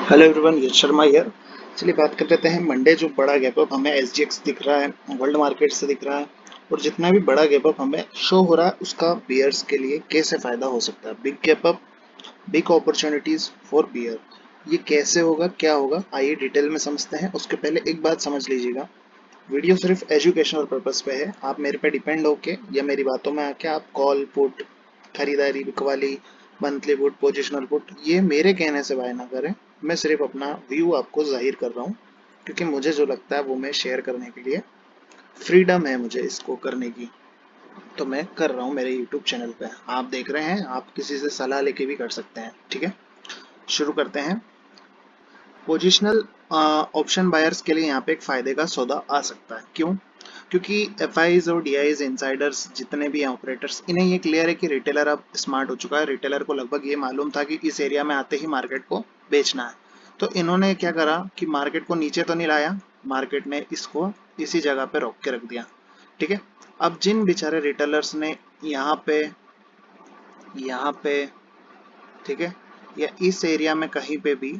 Hello everyone, Yash Sharma here. चलिए बात कर लेते हैं मंडे जो बड़ा गैप अप हमें एसजीएक्स दिख रहा है, वर्ल्ड मार्केट से दिख रहा है, और जितना भी बड़ा गैप अप हमें शो हो रहा है उसका बियर्स के लिए कैसे फायदा हो सकता है। Big gap up, big opportunities for bear, ये कैसे होगा, क्या होगा, आइए डिटेल में समझते हैं। उसके पहले एक बात समझ लीजिएगा, वीडियो सिर्फ एजुकेशनल पर्पस पे है। आप मेरे पे डिपेंड होके या मेरी बातों में आके आप कॉल पुट, खरीदारी, बिकवाली, मंथली पुट, पोजिशनल पुट, ये मेरे कहने से बाय ना करें। मैं सिर्फ अपना व्यू आपको जाहिर कर रहा हूँ, क्योंकि मुझे जो लगता है वो मैं शेयर करने के लिए फ्रीडम है मुझे इसको करने की, तो मैं कर रहा हूँ मेरे यूट्यूब चैनल पे। आप देख रहे हैं, आप किसी से सलाह लेके भी कर सकते हैं। ठीक है, शुरू करते हैं। पोजिशनल ऑप्शन बायर्स के लिए यहाँ पे एक फायदे का सौदा आ सकता है। क्यों? क्योंकि एफ आईज और डी आईज इनसाइडर्स जितने भी हैं ऑपरेटर्स, इन्हें ये क्लियर है कि रिटेलर अब स्मार्ट हो चुका है। रिटेलर को लगभग ये मालूम था कि इस एरिया में आते ही मार्केट को बेचना है। तो इन्होंने क्या करा कि मार्केट को नीचे तो नहीं लाया, मार्केट ने इसको इसी जगह पे रोक के रख दिया। ठीक है, अब जिन बेचारे रिटेलर्स ने यहाँ पे ठीक है, या इस एरिया में कहीं पे भी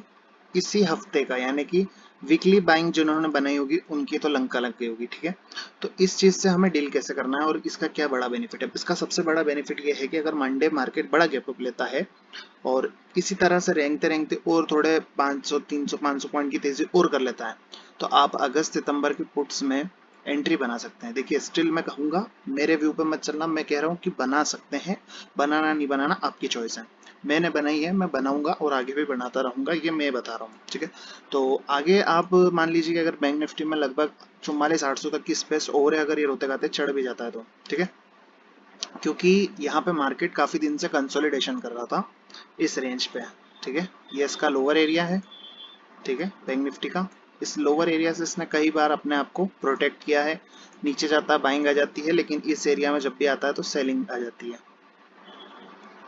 इसी हफ्ते का, यानी कि वीकली बाइंग जिन्होंने बनाई होगी उनकी तो लंका लग गई होगी। ठीक है, तो इस चीज से हमें डील कैसे करना है और इसका क्या बड़ा बेनिफिट है। इसका सबसे बड़ा बेनिफिट ये है कि अगर मंडे मार्केट बड़ा गैप अप लेता है और इसी तरह से रेंगते रेंगते और थोड़े 500 300 500 पॉइंट की तेजी और कर लेता है, तो आप अगस्त सितंबर के पुट्स में एंट्री बना सकते हैं। देखिए, स्टिल मैं कहूंगा, मेरे व्यू पे मत चलना, मैं कह रहा हूँ कि बना सकते हैं। बनाना नहीं बनाना आपकी चॉइस है। मैंने बनाई है, मैं बनाऊंगा और आगे भी बनाता रहूंगा, ये मैं बता रहा हूँ। ठीक है, तो आगे आप मान लीजिए कि अगर बैंक निफ्टी में लगभग 4400 तक की स्पेस और है, अगर ये रोते गाते चढ़ भी जाता है तो ठीक है, क्योंकि यहाँ पे मार्केट काफी दिन से कंसोलिडेशन कर रहा था इस रेंज पे। ठीक है, ये इसका लोअर एरिया है। ठीक है, बैंक निफ्टी का इस लोअर एरिया से इसने कई बार अपने आप को प्रोटेक्ट किया है। नीचे जाता है बाइंग आ जाती है, लेकिन इस एरिया में जब भी आता है तो सेलिंग आ जाती है।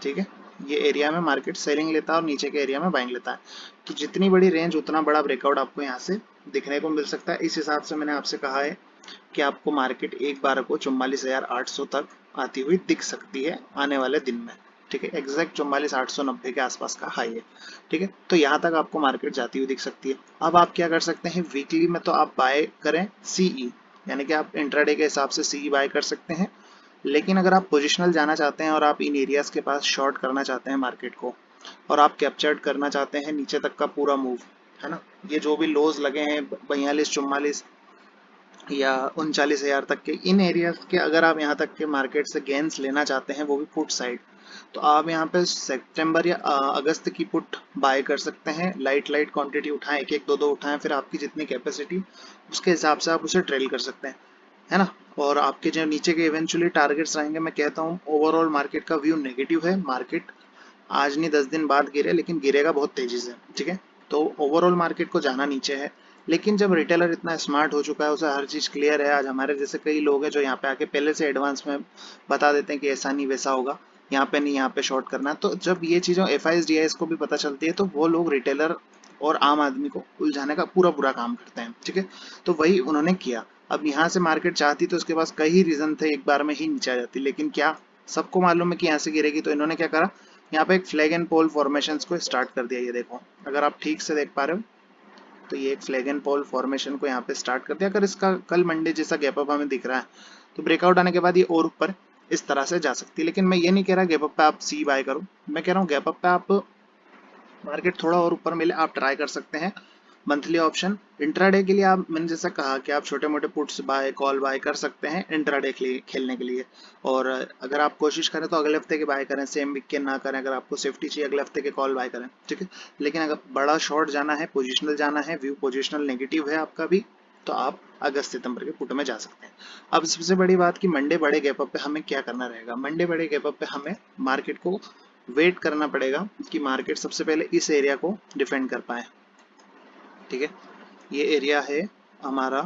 ठीक है, ये एरिया में मार्केट सेलिंग लेता है और नीचे के एरिया में बाइंग लेता है। तो जितनी बड़ी रेंज उतना बड़ा ब्रेकआउट आपको यहाँ से दिखने को मिल सकता है। इस हिसाब से मैंने आपसे कहा है कि आपको मार्केट एक बार को 44,800 तक आती हुई दिख सकती है आने वाले दिन में। ठीक है, एग्जैक्ट 44,890 के आसपास का हाई है। ठीक है, तो यहाँ तक आपको मार्केट जाती हुई दिख सकती है। अब आप क्या कर सकते हैं, वीकली में तो आप बाय करें सीई, यानी कि आप इंट्राडे के हिसाब से सीई बाय कर सकते हैं। लेकिन अगर आप पोजिशनल जाना चाहते हैं और आप इन एरियाज के पास शॉर्ट करना चाहते हैं मार्केट को, और आप कैप्चर्ड करना चाहते हैं नीचे तक का पूरा मूव, है ना, ये जो भी लोज लगे हैं 42 44 या 39,000 तक के, इन एरियाज के अगर आप यहाँ तक के मार्केट से गेंस लेना चाहते हैं, वो भी पुट साइड, तो आप यहाँ पे सितंबर या अगस्त की पुट बाय कर सकते हैं। लाइट लाइट क्वांटिटी उठाएं, एक एक दो दो उठाएं, फिर आपकी जितनी कैपेसिटी उसके हिसाब से आप उसे ट्रेल कर सकते हैं, है ना। और आपके जो नीचे के इवेंचुअली टारगेट्स रहेंगे, मैं कहता हूँ ओवरऑल मार्केट का व्यू नेगेटिव है। मार्केट आज नहीं 10 दिन बाद गिरे, लेकिन गिरेगा बहुत तेजी से। ठीक है, तो ओवरऑल मार्केट को जाना नीचे है। लेकिन जब रिटेलर इतना स्मार्ट हो चुका है, उसे हर चीज क्लियर है। आज हमारे जैसे कई लोग हैं जो यहाँ पे आके पहले से एडवांस में बता देते हैं कि ऐसा नहीं वैसा होगा, यहाँ पे नहीं, यहाँ पे शॉर्ट करना है। तो जब ये चीजों F I S D I S को भी पता चलती है, तो वो लोग रिटेलर और आम आदमी को उलझाने का पूरा पूरा काम करते हैं। ठीक है, तो वही उन्होंने किया। अब यहाँ से मार्केट चाहती तो उसके पास कई रीजन थे, एक बार में ही नीचे आ जाती, लेकिन क्या सबको मालूम है कि यहाँ से गिरेगी, तो इन्होंने क्या करा, यहाँ पे एक फ्लैग एंड पोल फॉर्मेशन को स्टार्ट कर दिया। ये देखो, अगर आप ठीक से देख पा रहे हो, तो ये एक फ्लैग एंड पोल फॉर्मेशन को यहाँ पे स्टार्ट कर दिया। अगर इसका कल मंडे जैसा गैप अप हमें दिख रहा है, तो ब्रेकआउट आने के बाद ये और ऊपर इस तरह से जा सकती है। लेकिन मैं ये नहीं कह रहा गैप अप पे आप सी बाय करो, मैं कह रहा हूँ गैप अप पे आप मार्केट थोड़ा और ऊपर मिले आप ट्राई कर सकते हैं मंथली ऑप्शन। इंट्राडे के लिए आप, मैंने जैसा कहा कि आप छोटे मोटे पुट्स बाय कॉल बाय कर सकते हैं इंट्राडे के लिए, खेलने के लिए। और अगर आप कोशिश करें तो अगले हफ्ते के बाय करें, सेम वीक के ना करें। अगर आपको सेफ्टी चाहिए अगले हफ्ते के कॉल बाय करें। ठीक है, लेकिन अगर बड़ा शॉर्ट जाना है, पोजिशनल जाना है, व्यू पोजिशनल नेगेटिव है आपका भी, तो आप अगस्त सितंबर के पुट में जा सकते हैं। अब सबसे बड़ी बात कि मंडे बड़े गैप अप पे हमें क्या करना रहेगा। मंडे बड़े गैप अप पे हमें मार्केट को वेट करना पड़ेगा कि मार्केट सबसे पहले इस एरिया को डिफेंड कर पाए। ठीक है, ये एरिया है हमारा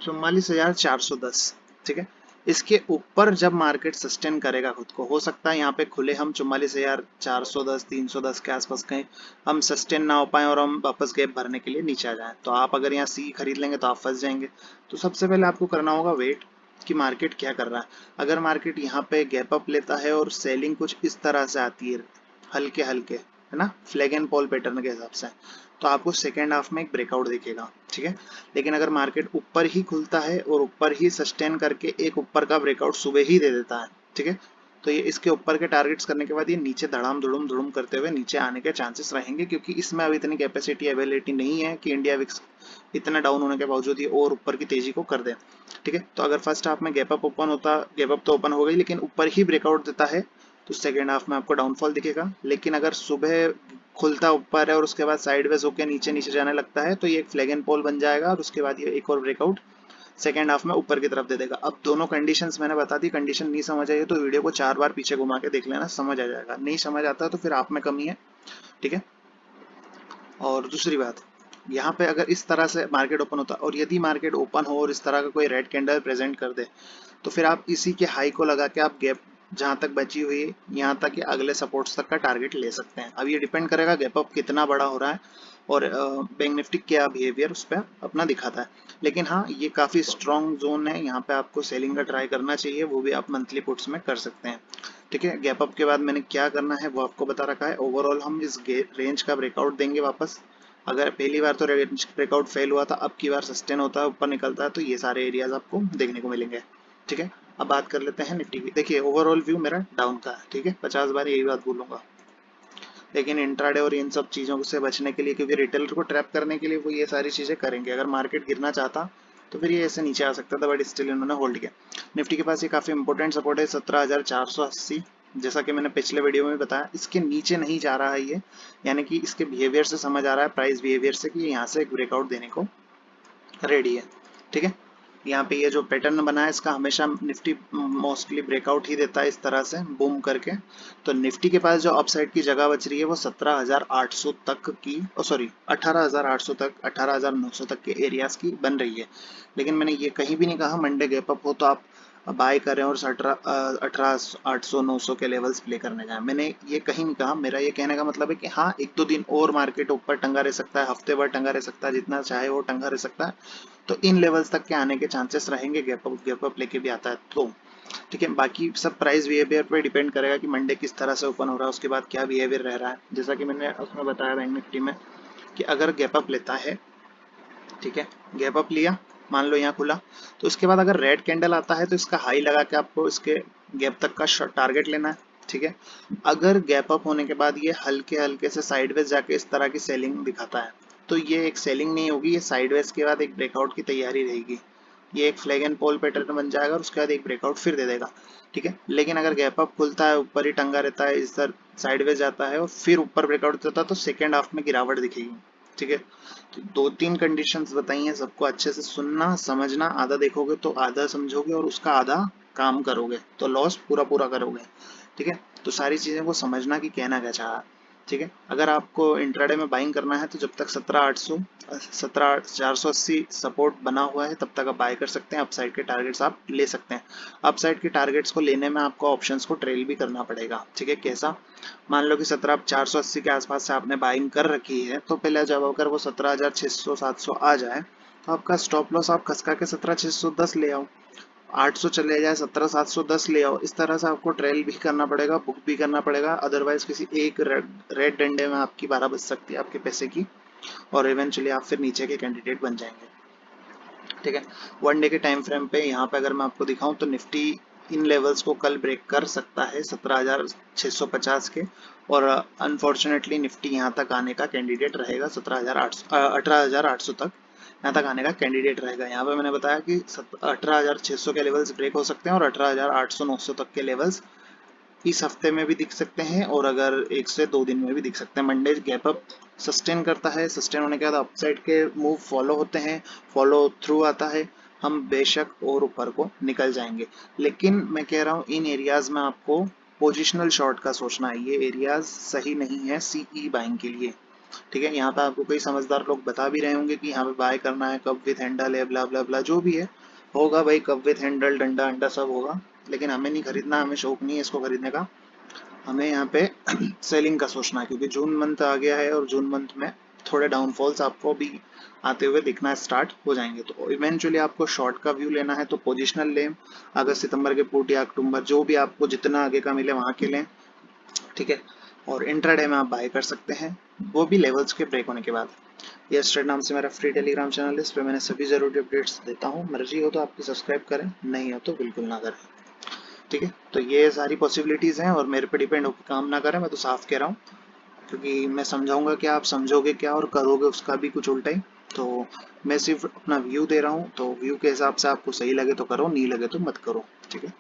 44,410। ठीक है, इसके ऊपर जब मार्केट सस्टेन करेगा खुद को, हो सकता है यहाँ पे खुले हम 44,410 310 के आसपास कहीं हम सस्टेन ना हो पाए और हम वापस गैप भरने के लिए नीचे आ जाएं, तो आप अगर यहाँ सी खरीद लेंगे तो आप फंस जाएंगे। तो सबसे पहले आपको करना होगा वेट कि मार्केट क्या कर रहा है। अगर मार्केट यहाँ पे गैप अप लेता है और सेलिंग कुछ इस तरह से आती है, हल्के हल्के, है ना, फ्लैग एंड पॉल पैटर्न के हिसाब से, तो आपको सेकेंड हाफ में एक ब्रेकआउट दिखेगा, ठीक है। लेकिन अगर मार्केट ऊपर ही खुलता है और ऊपर ही सस्टेन करके एक ऊपर का ब्रेकआउट सुबह ही दे देता है, ठीक है, तो ये इसके ऊपर के टारगेट्स करने के बाद ये नीचे धड़ाम धुड़ुम धुड़ुम करते हुए नीचे आने के चांसेस रहेंगे, क्योंकि इसमें अभी इतनी कैपेसिटी अवेलेबिलिटी नहीं है कि इंडिया विक्स इतना डाउन होने के बावजूद ये और ऊपर की तेजी को कर दे, ठीक है। तो अगर फर्स्ट हाफ में गैप अप ओपन होता, गैप अप तो ओपन हो गई लेकिन ऊपर ही ब्रेकआउट देता है, तो सेकेंड हाफ में आपको डाउनफॉल दिखेगा। लेकिन अगर सुबह खुलता ऊपर है और उसके बाद साइडवेज होकर नीचे नीचे जाने लगता है, तो ये एक फ्लैग एंड पोल बन जाएगा और उसके बाद ये एक और ब्रेकआउट सेकेंड हाफ में ऊपर की तरफ दे देगा। अब दोनों कंडीशंस मैंने बता दी, कंडीशन नहीं समझ आई तो वीडियो को 4 बार पीछे घुमा के देख लेना, समझ आ जाएगा। नहीं समझ आता तो फिर आप में कमी है, ठीक है। और दूसरी बात, यहाँ पे अगर इस तरह से मार्केट ओपन होता और यदि मार्केट ओपन हो और इस तरह का कोई रेड कैंडल प्रेजेंट कर दे, तो फिर आप इसी के हाई को लगा के आप गैप जहां तक बची हुई है यहाँ तक अगले सपोर्ट्स तक का टारगेट ले सकते हैं। अब ये डिपेंड करेगा गैप अप कितना बड़ा हो रहा है और बैंक निफ्टी क्या बिहेवियर उस पर अपना दिखाता है। लेकिन हाँ, ये काफ़ी स्ट्रॉन्ग जोन है, यहाँ पे आपको सेलिंग का ट्राई करना चाहिए, वो भी आप मंथली पुट्स में कर सकते हैं, ठीक है। गैप अप के बाद मैंने क्या करना है वो आपको बता रखा है। ओवरऑल हम इस रेंज का ब्रेकआउट देंगे वापस। अगर पहली बार तो रेंज ब्रेकआउट फेल हुआ था, अब की बार सस्टेन होता है, ऊपर निकलता है, तो ये सारे एरियाज आपको देखने को मिलेंगे, ठीक है। अब बात कर लेते हैं निफ्टी की। देखिए ओवरऑल व्यू मेरा डाउन का है, ठीक है, 50 बार यही बात बोलूंगा। लेकिन इंट्राडे और इन सब चीज़ों से बचने के लिए, क्योंकि रिटेलर को ट्रैप करने के लिए वो ये सारी चीज़ें करेंगे। अगर मार्केट गिरना चाहता तो फिर ये ऐसे नीचे आ सकता था, बट स्टिल इन्होंने होल्ड किया। निफ्टी के पास ये काफ़ी इंपॉर्टेंट सपोर्ट है 17,480, जैसा कि मैंने पिछले वीडियो में बताया। इसके नीचे नहीं जा रहा है ये, यानी कि इसके बिहेवियर से समझ आ रहा है, प्राइस बिहेवियर से, कि यहाँ से एक ब्रेकआउट देने को रेडी है, ठीक है। यहाँ पे ये जो पैटर्न बना है इसका हमेशा निफ्टी मोस्टली ब्रेकआउट ही देता है इस तरह से बूम करके। तो निफ्टी के पास जो अपसाइड की जगह बच रही है वो 17,800 तक की, सॉरी 18,800 तक, 18,900 तक के एरियाज की बन रही है। लेकिन मैंने ये कहीं भी नहीं कहा मंडे गैप अप हो तो आप बाय करें और 18,800-900 के लेवल्स प्ले करने जाएं, मैंने ये कहीं नहीं कहा। मेरा ये कहने का मतलब है कि हाँ, एक दो दिन और मार्केट ऊपर टंगा रह सकता है, हफ्ते भर टंगा रह सकता है, जितना चाहे वो टंगा रह सकता है। तो इन लेवल्स तक के आने के चांसेस रहेंगे, गैप अप लेके भी आता है तो, ठीक है। बाकी सब प्राइस बिहेवियर पे डिपेंड करेगा कि मंडे किस तरह से ओपन हो रहा है, उसके बाद क्या बिहेवियर रह रहा है। जैसा कि मैंने उसमें बताया बैंक निफ्टी में कि अगर गैप अप लेता है, ठीक है, गैप अप लिया, मान लो यहाँ खुला, तो उसके बाद अगर रेड कैंडल आता है तो इसका हाई लगा के आपको इसके गैप तक का टारगेट लेना है, ठीक है। अगर गैप अप होने के बाद ये हल्के हल्के से साइडवेज जाके इस तरह की सेलिंग दिखाता है, तो ये एक सेलिंग नहीं होगी, ये साइडवेज के बाद एक ब्रेकआउट की तैयारी रहेगी। ये एक फ्लैग एंड पोल पैटर्न बन जाएगा और उसके बाद एक ब्रेकआउट फिर दे देगा, ठीक है। लेकिन अगर गैप अप खुलता है, ऊपर ही टंगा रहता है, इस तरह साइडवेज जाता है और फिर ऊपर ब्रेकआउट देता है, तो सेकेंड हाफ में गिरावट दिखेगी, ठीक है। तो दो तीन कंडीशंस बताई हैं, सबको अच्छे से सुनना समझना, आधा देखोगे तो आधा समझोगे और उसका आधा काम करोगे तो लॉस पूरा पूरा करोगे, ठीक है। तो सारी चीज़ों को समझना कि कहना क्या चाहा, ठीक है। अगर आपको इंट्राडे में बाइंग करना है तो जब तक 17,480 सपोर्ट बना हुआ है तब तक आप बाय कर सकते हैं। अपसाइड के टारगेट्स आप ले सकते हैं। अपसाइड के टारगेट्स को लेने में आपको ऑप्शंस को ट्रेल भी करना पड़ेगा, ठीक है। कैसा, मान लो कि 17,480 के आसपास से आपने बाइंग कर रखी है, तो पहले जब अगर वो 17,600-700 आ जाए तो आपका स्टॉप लॉस आप खसका के 17,610 ले आओ, 800 चले जाए 17,710 ले आओ। इस तरह से आपको ट्रेल भी करना पड़ेगा, बुक भी करना पड़ेगा, अदरवाइज किसी एक रेड डंडे में आपकी 12 बज सकती है आपके पैसे की, और इवेंचुअली आप फिर नीचे के कैंडिडेट बन जाएंगे, ठीक है। वन डे के टाइम फ्रेम पे यहाँ पे अगर मैं आपको दिखाऊं तो निफ्टी इन लेवल्स को कल ब्रेक कर सकता है 17,650 के, और अनफॉर्चुनेटली निफ्टी यहाँ तक आने का कैंडिडेट रहेगा 18,800 तक यहाँ तक आने का कैंडिडेट रहेगा। यहाँ पे मैंने बताया कि 18,600 के लेवल्स ब्रेक हो सकते हैं और 18,800-900 तक के लेवल्स इस हफ्ते में भी दिख सकते हैं और अगर 1 से 2 दिन में भी दिख सकते हैं। मंडे गैप अप सस्टेन करता है, सस्टेन होने के बाद अपसाइड के मूव फॉलो होते हैं, फॉलो थ्रू आता है, हम बेशक और ऊपर को निकल जाएंगे। लेकिन मैं कह रहा हूँ इन एरियाज में आपको पोजिशनल शॉर्ट का सोचना है, ये एरियाज सही नहीं है सीई बाइंग के लिए, ठीक है। यहाँ पे आपको कई समझदार लोग बता भी रहे होंगे कि यहाँ पे बाय करना है, कब विथ हैंडल है, ब्ला ब्ला ब्ला, जो भी है होगा भाई, कब विथ हैंडल डंडा अंडा सब होगा, लेकिन हमें नहीं खरीदना, हमें शौक नहीं है इसको खरीदने का। हमें यहाँ पे सेलिंग का सोचना है, क्योंकि जून मंथ आ गया है और जून मंथ में थोड़े डाउनफॉल्स आपको भी आते हुए दिखना स्टार्ट हो जाएंगे। तो इवेंचुअली आपको शॉर्ट का व्यू लेना है तो पोजिशनल लें, अगस्त सितंबर के पुट या अक्टूबर जो भी आपको जितना आगे का मिले वहां के लें, ठीक है। और इंट्राडे में आप बाय कर सकते हैं, वो भी लेवल्स के ब्रेक होने के बाद। यस नाम से मेरा फ्री टेलीग्राम चैनल है, इस पर मैंने सभी ज़रूरी अपडेट्स देता हूँ। मर्जी हो तो आपकी सब्सक्राइब करें, नहीं हो तो बिल्कुल ना करें। ठीक है, तो ये सारी पॉसिबिलिटीज़ हैं और मेरे पे डिपेंड होकर काम ना करें, मैं तो साफ कह रहा हूँ, क्योंकि मैं समझाऊंगा क्या, आप समझोगे क्या और करोगे उसका भी कुछ उल्टा ही। तो मैं सिर्फ अपना व्यू दे रहा हूँ, तो व्यू के हिसाब से आपको सही लगे तो करो, नहीं लगे तो मत करो। ठीक है।